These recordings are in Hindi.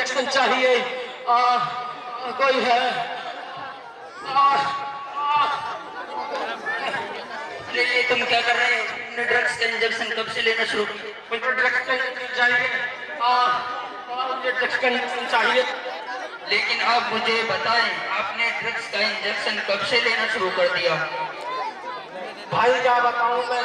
इंजेक्शन चाहिए। कोई है? अरे ये तुम क्या कर रहे हो? तुमने ड्रग्स का इंजेक्शन कब से लेना शुरू किया? मुझे ड्रग्स का इंजेक्शन चाहिए। मुझे ड्रग्स का इंजेक्शन चाहिए। लेकिन आप मुझे बताएं, आपने ड्रग्स का इंजेक्शन कब से लेना शुरू कर दिया? भाई क्या बताऊं, मैं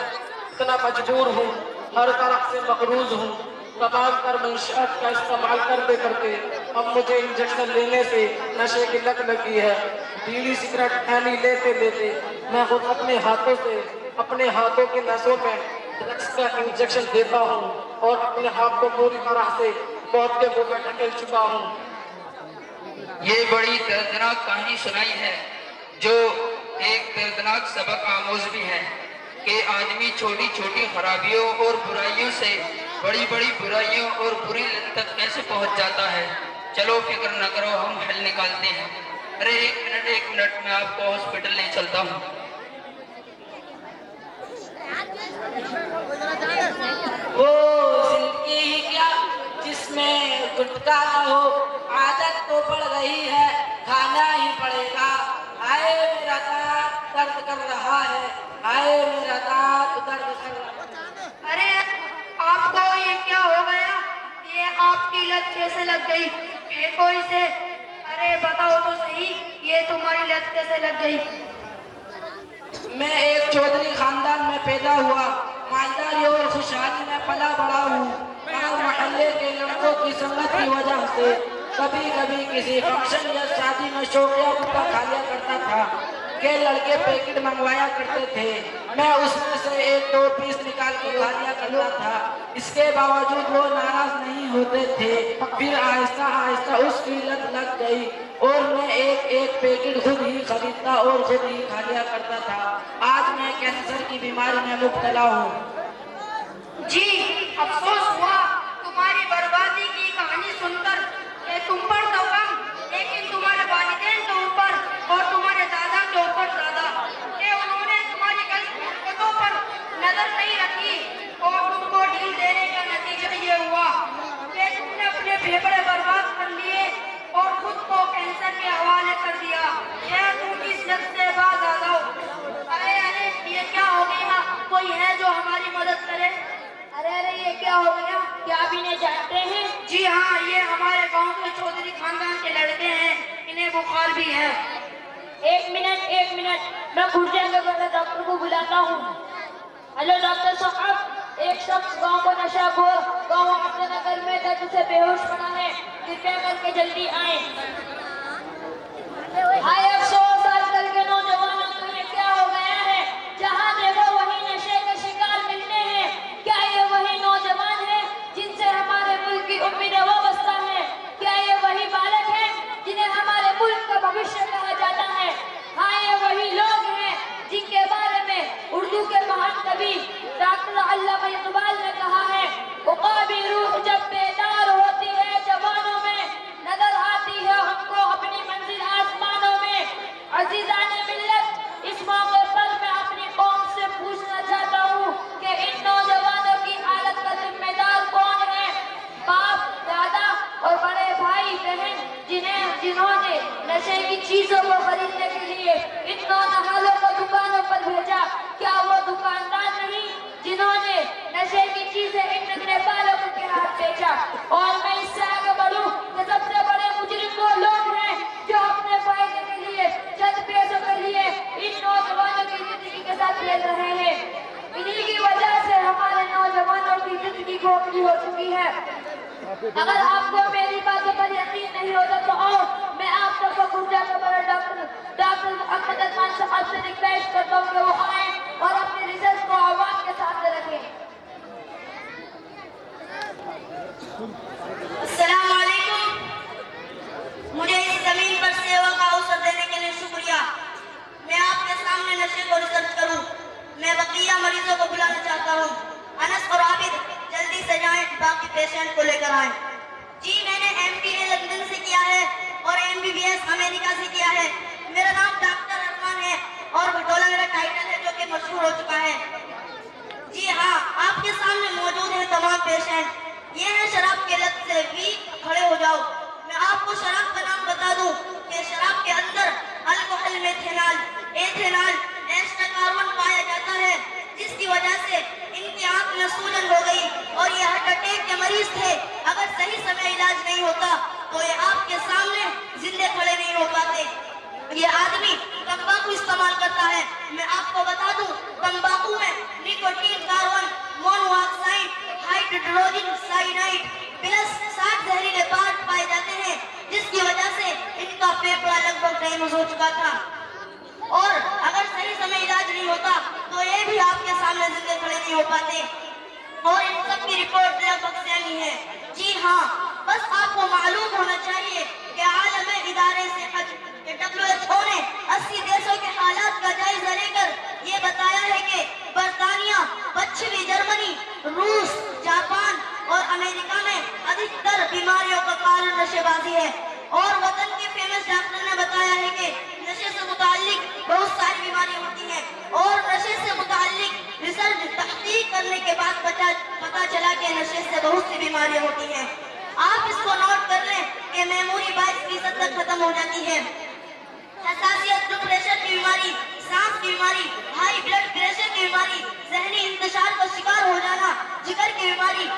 इतना मजबूर हूँ, हर तरफ से मकरूज हूँ। तमाम तर मंशियात का इस्तेमाल करते करते अब मुझे इंजेक्शन लेने से नशे की लत लगी है। बीड़ी सिगरेट खैनी लेते लेते मैं खुद अपने हाथों से अपने हाथों की नसों में ड्रग्स का इंजेक्शन देता हूँ और अपने आप को पूरी तरह से मौत के मुंह में ढकेल चुका हूँ। ये बड़ी दर्दनाक कहानी सुनाई है, जो एक दर्दनाक सबक आमोज भी है कि आदमी छोटी छोटी खराबियों और बुराइयों से बड़ी बड़ी बुराइयों और बुरी लत तक कैसे पहुंच जाता है। चलो फिक्र न करो, हम हल निकालते हैं। अरे एक मिनट मैं आपको हॉस्पिटल ले चलता हूँ। वो जिंदगी ही क्या जिसमें गुटका न हो, आदत तो पड़ गई है, खाना ही पड़ेगा। हाय मेरा दांत दर्द कर रहा है, हाय मेरा दांत दर्द कर रहा है। अरे आपको ये क्या हो गया? ये आपकी लत कैसे लग गई? फेंको इसे। अरे बताओ तो सही, ये तुम्हारी लत कैसे लग गई? मैं एक चौधरी खानदान में पैदा हुआ, मालदारी और खुशहाली में पला बड़ा हूँ। मगर मोहल्ले के लड़कों की संगत की वजह से कभी कभी किसी फंक्शन या शादी में शौकिया गुटखा खा लिया करता था के लड़के पैकेट मंगवाया करते थे। मैं उसमें से एक दो पीस निकाल के खा लिया करता था। इसके बावजूद वो नाराज नहीं होते थे। फिर आहिस्ता आहिस्ता उसकी लत लग गई और मैं एक एक पैकेट खुद ही खरीदता और खुद ही खा लिया करता था। आज मैं कैंसर की बीमारी में मुब्तला हूँ। जी अफसोस हुआ तुम्हारी बर्बादी की कहानी सुनकर कि तुम पर तो कम, लेकिन तुम्हारे वालिदैन के ऊपर और तुम्हारे दादा के ऊपर ज्यादा, कि उन्होंने तुम्हारी गलत हरकतों पर नजर नहीं रखी और तुमको ढील देने का नतीजा ये हुआ कि तुमने अपने फेफड़े बर्बाद कर लिए और खुद को कैंसर के हवाले कर दिया। यह तुम इस जग से बाज आ जाओ। अरे अरे ये क्या हो गया? कोई है जो हमारी मदद करे? अरे अरे ये क्या हो गया? क्या आप इन्हें जानते हैं? जी हाँ, ये हमारे गांव के चौधरी खानदान के लड़के हैं, इन्हें बुखार भी है। एक मिनट, मैं खुर्जा के बगैर डॉक्टर को बुलाता हूँ। हेलो डॉक्टर साहब, एक शख्स गांव को नशाखोर गांव आपके नगर में दर्द से बेहोश पड़ा है, कृपया करके जल्दी आए। हाय अफसोस, आजकल के नौजवानों को ये क्या हो गया है? जहाँ देखो वही नशे के शिकार मिलते हैं। क्या ये वही नौजवान है जिनसे हमारे मुल्क की उम्मीदें वाबस्ता है? क्या ये वही बालक है जिन्हें हमारे मुल्क का भविष्य कहा जाता है? हाँ, ये वही लोग हैं जिनके बारे में उर्दू के महान कवि डॉक्टर अल्लामा इकबाल ने कहा है, उक़ाबी रूह जब बेदार होती है जवानों में, नजर आती है हमको अपनी मंजिल आसमानों में। अजीज़ाने मिल्लत, इस मौके पर मैं अपनी कौम से पूछना चाहता हूँ कि इन नौजवानों की हालत का जिम्मेदार कौन है? बाप, दादा और बड़े भाई बहन जिन्होंने नशे की चीजों को खरीदने के लिए इन नौजवानों को दुकानों पर भेजा, क्या वो दुकानदार नहीं जिन्होंने नशे की चीजें इन नगने बालकों के हाथ बेचा? और मैं इससे आगे बढ़ूं कि सबसे बड़े मुजरिम वो लोग हैं जो अपने फायदे के लिए, चंद पैसों के लिए इन नौजवानों की जिंदगी के साथ खेल रहे हैं। इन्हीं की वजह से हमारे नौजवानों की जिंदगी खोखली हो चुकी है। अगर आपको मेरी बातों पर यकीन नहीं होता तो आओ, मैं आप सबको खुर्जा का बड़ा डॉक्टर मोहम्मद अरमान साहब से रिक्वेस्ट करता हूँ कि वो आए और अपने रिजल्ट को आवाज के साथ रखें। अस्सलाम वालेकुम। मुझे इस जमीन पर सेवा का अवसर देने के लिए शुक्रिया। मैं आपके सामने नशे को रिसर्च करूं। मैं बकिया मरीजों को बुलाना चाहता हूं। अनस और आबिद जल्दी से जाएं, बाकी पेशेंट को लेकर आएं। जी मैंने MBA लंदन से किया है और MBBS अमेरिका से किया है। मेरा नाम डॉक्टर अरमान है और बटोला मेरा टाइटल है जो कि मशहूर हो चुका है। जी हाँ, आपके सामने मौजूद है तमाम पेशेंट। ये है शराब के लत से वीक, खड़े हो जाओ। नहीं होता तो ये आपके सामने जिंदे खड़े नहीं हो पाते। ये आदमी तंबाकू इस्तेमाल करता है। मैं आपको बता दूं, तंबाकू में nicotine, carbon monoxide, hydrogen cyanide plus 60 जहरीले पार्ट पाए जाते हैं, जिसकी वजह से इनका फेफड़ा लगभग डैमेज हो चुका था। और अगर सही समय इलाज नहीं होता तो ये भी आपके सामने जिंदे खड़े नहीं हो पाते। और इन सब की रिपोर्ट लगभग सेम है। जी हाँ, बस आपको मालूम होना चाहिए कि आलमी इदारे से WHO ने 80 देशों के हालात का जायजा लेकर ये बताया है कि बर्तानिया, पश्चिमी जर्मनी, रूस, जापान और अमेरिका में अधिकतर बीमारियों का कारण नशेबाजी है। और वतन के फेमस डॉक्टर ने बताया है कि नशे से मुताल्लिक बहुत सारी बीमारियां होती हैं और नशे से मुताल्लिक रिसर्च तहकीक करने के बाद पता चला कि नशे से बहुत सी बीमारियां होती हैं। आप इसको नोट कर लें कि मेमोरी 22% तक खत्म हो जाती है। हसासियत, प्रेशर की बीमारी, सांस की बीमारी, हाई ब्लड प्रेशर की बीमारी, जहनी इंतशार का शिकार हो जाना, जिगर की बीमारी,